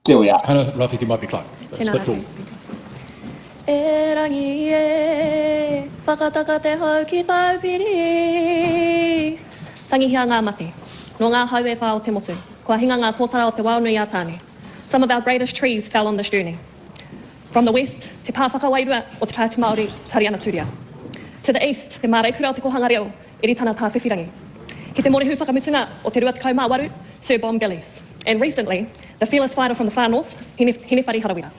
There we are. Hana-Rawhiti Maipi-Clarke. Split rule. E rangi e, whakataka te hau ki tau piri. Tangihia ngā mate, no ngā haue whao te motu, kua hinga ngā tōtara o te waunui a tāne. Some of our greatest trees fell on this journey. From the west, te pā whakawairua o te pā te Māori, Tariana Turia. To the east, te māreikura o te kohanga reo, Iritana tā whiwhirangi. Ki te morehu whakamutunga o te 28 Sir Bon Gillies. And recently, the fearless fighter from the far north, Hinewhari Harawira.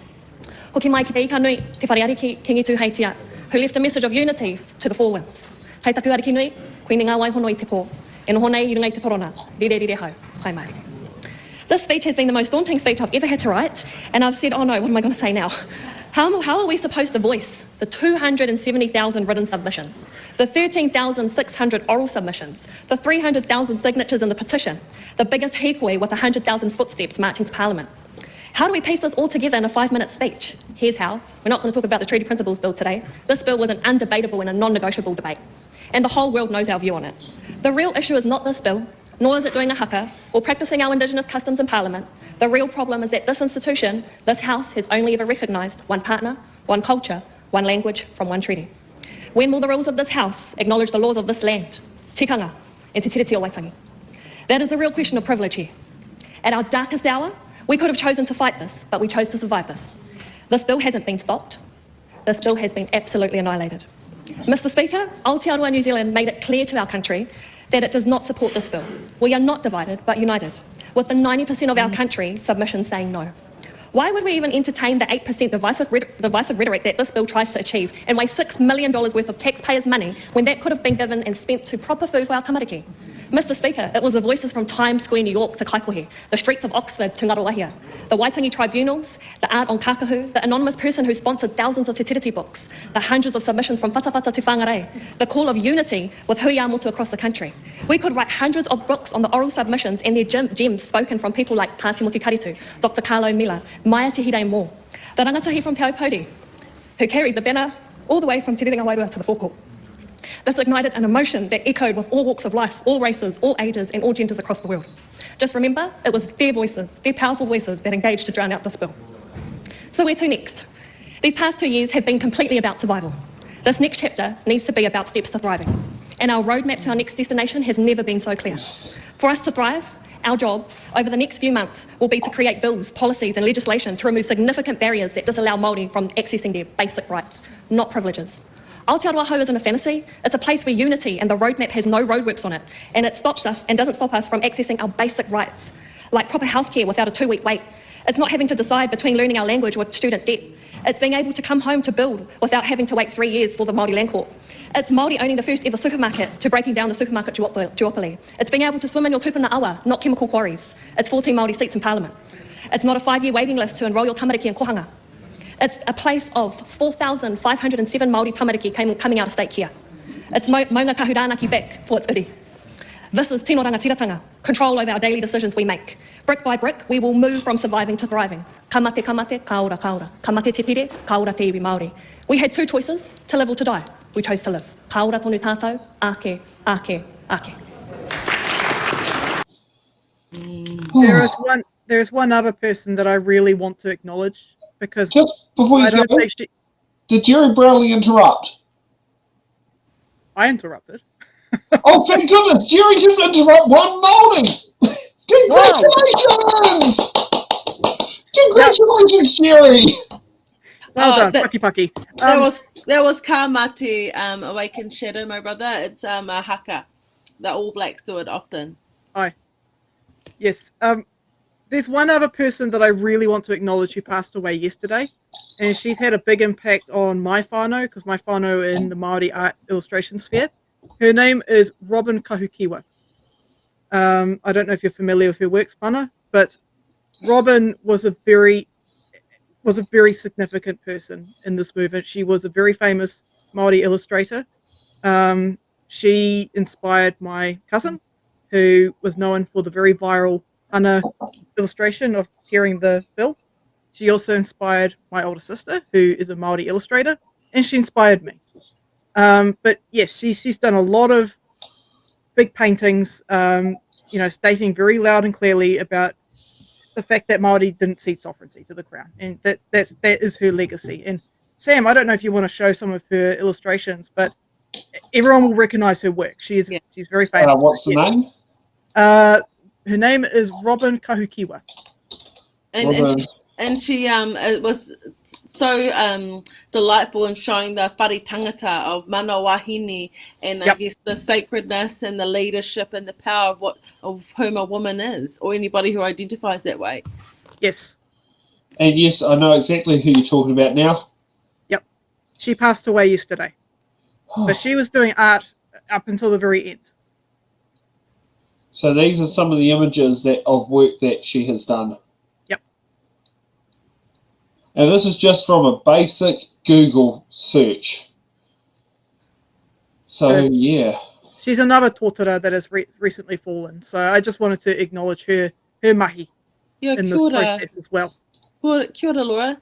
Hoki mai ki te ika nui, te whareari ki Kingi Heitia, who left a message of unity to the four winds. Hei taku ariki nui, koe ngā waihono I te pō. E noho nei I runga I te torona, rire rire hau, hai mai. This speech has been the most daunting speech I've ever had to write, and I've said, oh no, what am I going to say now? How are we supposed to voice the 270,000 written submissions, the 13,600 oral submissions, the 300,000 signatures in the petition, the biggest hikoi with 100,000 footsteps marching to Parliament? How do we piece this all together in a 5-minute speech? Here's how. We're not going to talk about the Treaty Principles Bill today. This bill was an undebatable and a non-negotiable debate, and the whole world knows our view on it. The real issue is not this bill, nor is it doing a haka or practising our Indigenous customs in Parliament. The real problem is that this institution, this House, has only ever recognised one partner, one culture, one language from one treaty. When will the rules of this House acknowledge the laws of this land, tikanga, and te tiriti o Waitangi? That is the real question of privilege here. At our darkest hour, we could have chosen to fight this, but we chose to survive this. This bill hasn't been stopped. This bill has been absolutely annihilated. Mr. Speaker, Aotearoa New Zealand made it clear to our country that it does not support this bill. We are not divided, but united, with the 90% of our country submissions saying no. Why would we even entertain the 8% divisive rhetoric that this bill tries to achieve and waste $6 million worth of taxpayers' money when that could have been given and spent to proper food for our tamariki? Mr. Speaker, it was the voices from Times Square, New York to Kaikohe, the streets of Oxford to Ngaruahia, the Waitangi tribunals, the art on Kakahu, the anonymous person who sponsored thousands of te tiriti books, the hundreds of submissions from Whatawhata to Whangarei, the call of unity with hui a motu across the country. We could write hundreds of books on the oral submissions and their gems spoken from people like Pāti Motu Karitu, Dr. Carlo Miller, Maya Te Hire Mō, the rangatahi from Te Aupōuri, who carried the banner all the way from Te Rerenga Wairua to the forecourt. This ignited an emotion that echoed with all walks of life, all races, all ages and all genders across the world. Just remember, it was their voices, their powerful voices that engaged to drown out this bill. So where to next? These past 2 years have been completely about survival. This next chapter needs to be about steps to thriving. And our roadmap to our next destination has never been so clear. For us to thrive, our job over the next few months will be to create bills, policies and legislation to remove significant barriers that disallow Māori from accessing their basic rights, not privileges. Aotearoa Hou isn't a fantasy, it's a place where unity and the roadmap has no roadworks on it, and it stops us and doesn't stop us from accessing our basic rights, like proper healthcare without a 2-week wait. It's not having to decide between learning our language or student debt. It's being able to come home to build without having to wait 3 years for the Māori Land Court. It's Māori owning the first ever supermarket to breaking down the supermarket duopoly. It's being able to swim in your tupuna awa, not chemical quarries. It's 14 Māori seats in Parliament. It's not a 5-year waiting list to enrol your tamariki in kohanga. It's a place of 4,507 Māori tamariki coming out of state kia. It's maunga kahuranaki back for its uri. This is tino rangatiratanga, control over our daily decisions we make. Brick by brick, we will move from surviving to thriving. Kamate, kamate, kaora, kaora. Kamate te pire, kaora te iwi Māori. We had 2 choices, to live or to die. We chose to live. Kaora tonu tātou, ake, ake, ake. There is one other person that I really want to acknowledge, because just before you go, did Jerry Browley interrupt? I interrupted. Oh, thank goodness! Jerry didn't interrupt one morning. Congratulations! Wow. Congratulations, Jerry! Well done, Pucky. There was Kamati, Awakened Shadow, my brother. It's a haka. The All Blacks do it often. Aye. Yes. There's one other person that I really want to acknowledge who passed away yesterday, and she's had a big impact on my whānau, because my whānau in the Māori art illustration sphere. Her name is Robin Kahukiwa. I don't know if you're familiar with her works, Mana, but Robin was a very significant person in this movement. She was a very famous Māori illustrator. She inspired my cousin, who was known for the very viral Hana illustration of tearing the bill. She also inspired my older sister, who is a Māori illustrator, and she inspired me. But yes, she's done a lot of big paintings, stating very loud and clearly about the fact that Māori didn't cede sovereignty to the crown, and that is her legacy. And Sam, I don't know if you want to show some of her illustrations, but everyone will recognise her work. She's very famous. What's the name? Her name is Robin Kahukiwa. And she it was so delightful in showing the whare tangata of mana wahine, and I guess the sacredness and the leadership and the power of whom a woman is, or anybody who identifies that way. Yes. And yes, I know exactly who you're talking about now. Yep. She passed away yesterday. But she was doing art up until the very end. So these are some of the images of work that she has done. Yep. And this is just from a basic Google search. So yeah. She's another tōtara that has recently fallen. So I just wanted to acknowledge her mahi in this process as well. Kia ora, Laura.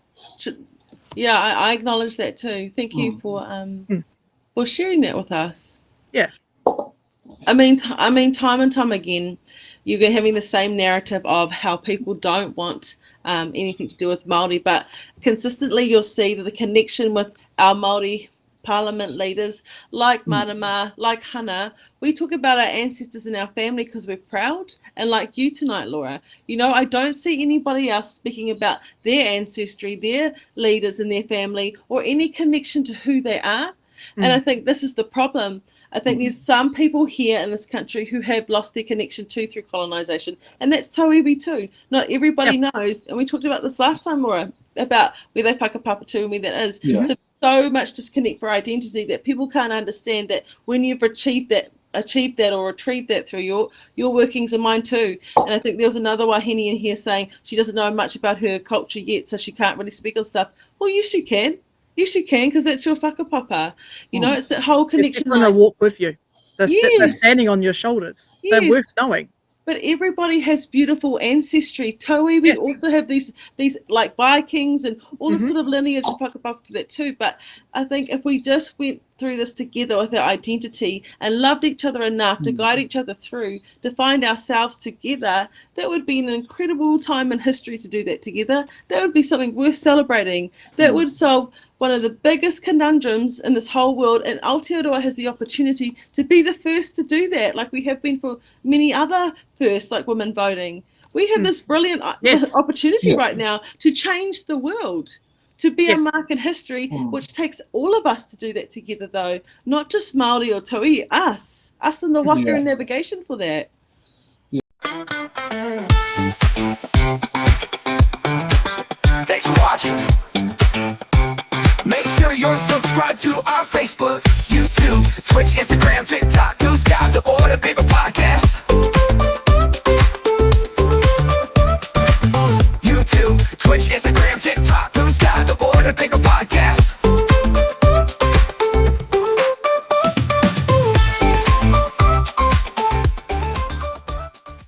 Yeah, I acknowledge that too. Thank you for sharing that with us. Yeah. I mean, time and time again, you're having the same narrative of how people don't want anything to do with Māori, but consistently you'll see that the connection with our Māori Parliament leaders, like Marama, like Hana, we talk about our ancestors and our family because we're proud. And like you tonight, Laura, I don't see anybody else speaking about their ancestry, their leaders and their family, or any connection to who they are. And I think this is the problem. I think there's some people here in this country who have lost their connection through colonisation, and that's tauiwi too. Not everybody knows, and we talked about this last time, Laura, about where they whakapapatu and where that is. Yeah. So much disconnect for identity that people can't understand that when you've achieved that or retrieved that through your workings and mine too. And I think there was another wahine in here saying she doesn't know much about her culture yet, so she can't really speak on stuff. Well, yes, you can. Yes, you can, because that's your whakapapa. It's that whole connection. They're going to walk with you. They're standing on your shoulders. Yes. They're worth knowing. But everybody has beautiful ancestry. Taui, we also have these like Vikings and all this sort of lineage of whakapapa for that too. But I think if we just went through this together with our identity and loved each other enough to guide each other through, to find ourselves together, that would be an incredible time in history to do that together. That would be something worth celebrating. That would solve one of the biggest conundrums in this whole world, and Aotearoa has the opportunity to be the first to do that, like we have been for many other firsts, like women voting. We have this brilliant opportunity right now to change the world, to be a mark in history, which takes all of us to do that together, though, not just Māori or Taui, us in the waka and navigation for that. Thanks for watching. Make sure you're subscribed to our Facebook, YouTube, Twitch, Instagram, TikTok.